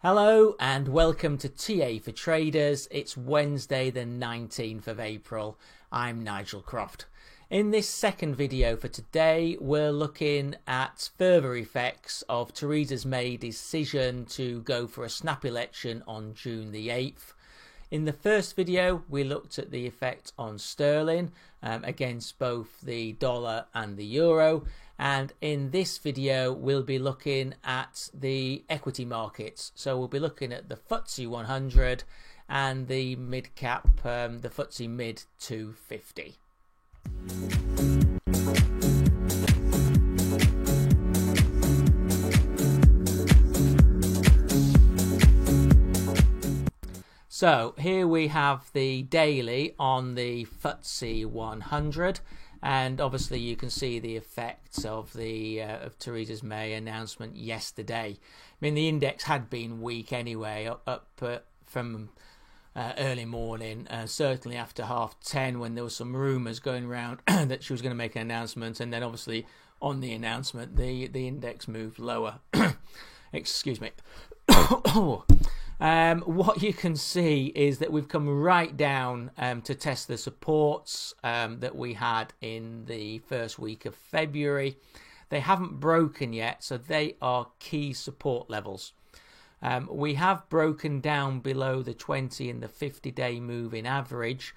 Hello and welcome to TA for Traders. It's Wednesday the 19th of April. I'm Nigel Croft. In this second video for today, we're looking at further effects of Theresa May's decision to go for a snap election on June the 8th. In the first video, we looked at the effect on sterling against both the dollar and the euro. And in this video, we'll be looking at the equity markets. So we'll be looking at the FTSE 100 and the mid cap, the FTSE mid 250. So here we have the daily on the FTSE 100, and obviously you can see the effects of the of Theresa May announcement yesterday. I mean, the index had been weak anyway, up from early morning, certainly after 10:30 when there was some rumours going around that she was going to make an announcement, and then obviously on the announcement the index moved lower. Excuse me. What you can see is that we've come right down to test the supports that we had in the first week of February. They haven't broken yet, so they are key support levels. We have broken down below the 20 and the 50-day moving average,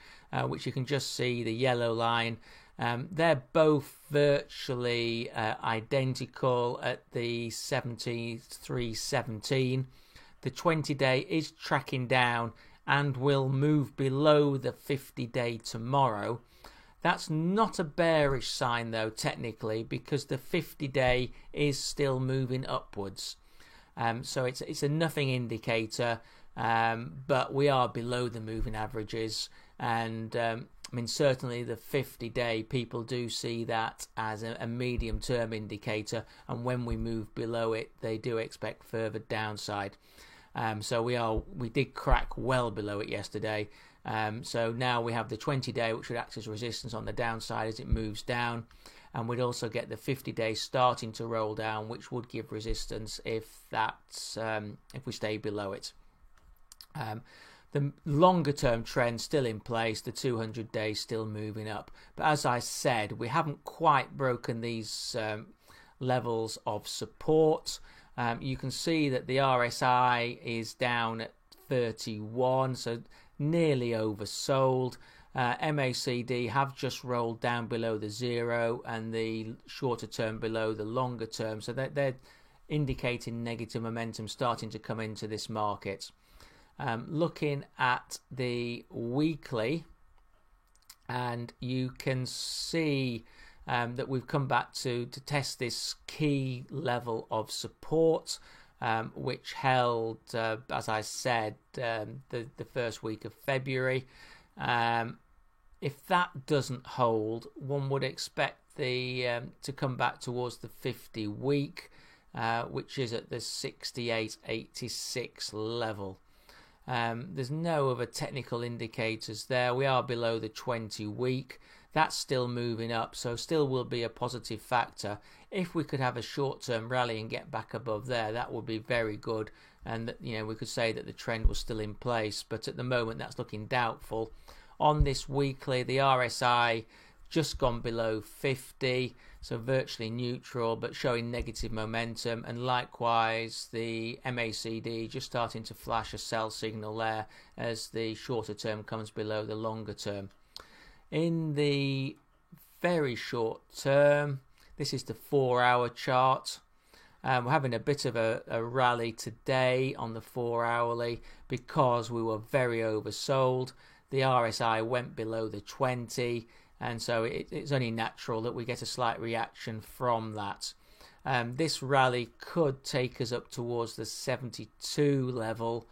which you can just see the yellow line. They're both virtually identical at the 73.17. The 20-day is tracking down and will move below the 50-day tomorrow. That's not a bearish sign though, technically, because the 50-day is still moving upwards. So it's a nothing indicator, but we are below the moving averages. And I mean, certainly the 50-day, people do see that as a medium-term indicator. And when we move below it, they do expect further downside. So we did crack well below it yesterday. So now we have the 20-day, which would act as resistance on the downside as it moves down, and we'd also get the 50-day starting to roll down, which would give resistance if we stay below it. The longer-term trend still in place, the 200-day still moving up, but as I said, we haven't quite broken these levels of support. You can see that the RSI is down at 31, so nearly oversold. MACD have just rolled down below the 0 and the shorter term below the longer term, so they're indicating negative momentum starting to come into this market. Looking at the weekly, and you can see that we've come back to test this key level of support, which held, as I said, the first week of February. If that doesn't hold, one would expect to come back towards the 50-week, which is at the 68.86 level. There's no other technical indicators there. We are below the 20-week. That's still moving up, so still will be a positive factor. If we could have a short-term rally and get back above there, that would be very good, and we could say that the trend was still in place, but at the moment that's looking doubtful. On this weekly, the RSI just gone below 50, so virtually neutral but showing negative momentum, and likewise the MACD just starting to flash a sell signal there as the shorter term comes below the longer term. In the very short term, this is the 4-hour chart. We're having a bit of a rally today on the 4-hourly because we were very oversold. The RSI went below the 20, and so it's only natural that we get a slight reaction from that. This rally could take us up towards the 72 level,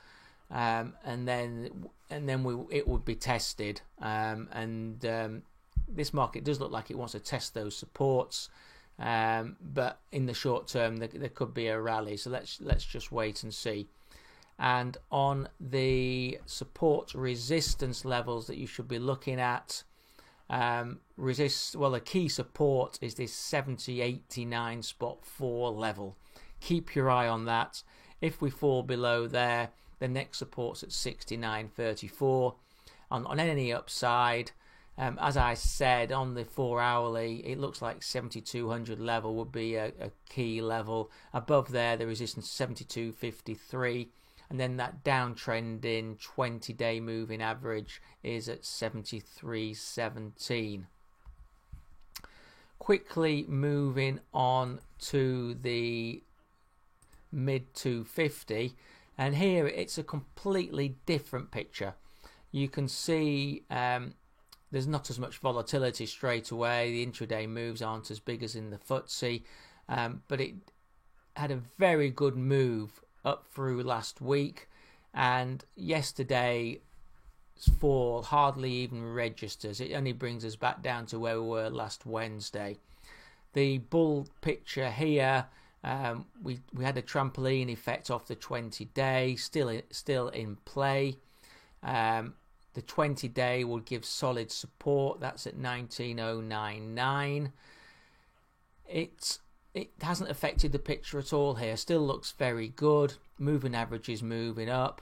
and then it would be tested, this market does look like it wants to test those supports, but in the short term there could be a rally, so let's just wait and see. And on the support resistance levels that you should be looking at, the key support is this 70.89 spot 4 level. Keep your eye on that. If we fall below there, the next support's at 69.34. On any upside, as I said, on the 4 hourly, it looks like 7200 level would be a key level. Above there, the resistance 72.53, and then that downtrend in 20-day moving average is at 73.17. Quickly moving on to the mid 250, and here it's a completely different picture. You can see there's not as much volatility straight away. The intraday moves aren't as big as in the FTSE, but it had a very good move up through last week, and yesterday's fall hardly even registers. It only brings us back down to where we were last Wednesday. The bull picture here, we had a trampoline effect off the 20-day, still in play. The 20-day will give solid support. That's at 19.099. It hasn't affected the picture at all here. Still looks very good. Moving average is moving up.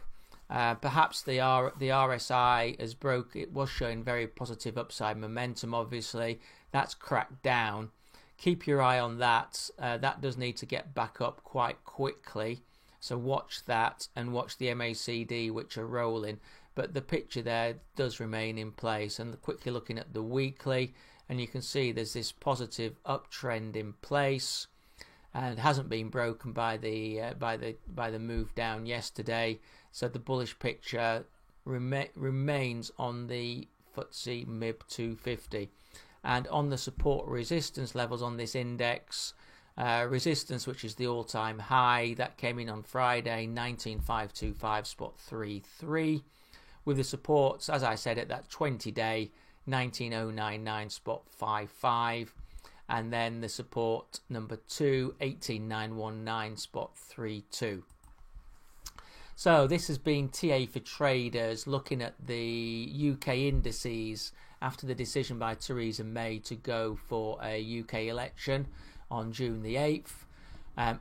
Perhaps the RSI has broke. It was showing very positive upside momentum. Obviously, that's cracked down. Keep your eye on that. That does need to get back up quite quickly. So watch that and watch the MACD, which are rolling. But the picture there does remain in place. And quickly looking at the weekly, and you can see there's this positive uptrend in place, and it hasn't been broken by the move down yesterday. So the bullish picture remains on the FTSE MIB 250. And on the support resistance levels on this index, resistance, which is the all-time high, that came in on Friday, 19.525.33, with the supports, as I said, at that 20-day, 19.099.55, and then the support number 2, 18.919.32. So this has been TA for Traders, looking at the UK indices after the decision by Theresa May to go for a UK election on June the 8th.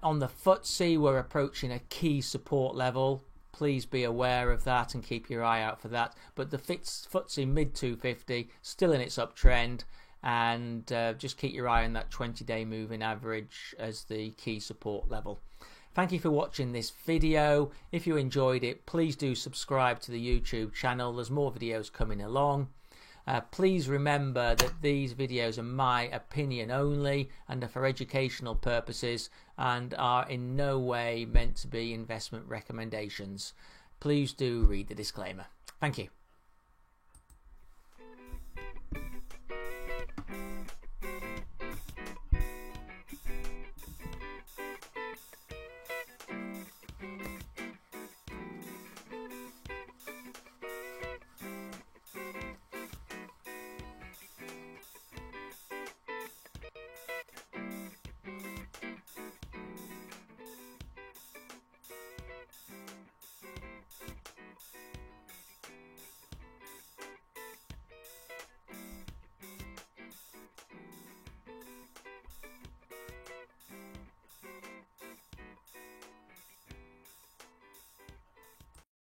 On the FTSE, we're approaching a key support level. Please be aware of that and keep your eye out for that. But the FTSE mid 250 still in its uptrend, and just keep your eye on that 20-day moving average as the key support level. Thank you for watching this video. If you enjoyed it, please do subscribe to the YouTube channel. There's more videos coming along. Please remember that these videos are my opinion only and are for educational purposes and are in no way meant to be investment recommendations. Please do read the disclaimer. Thank you.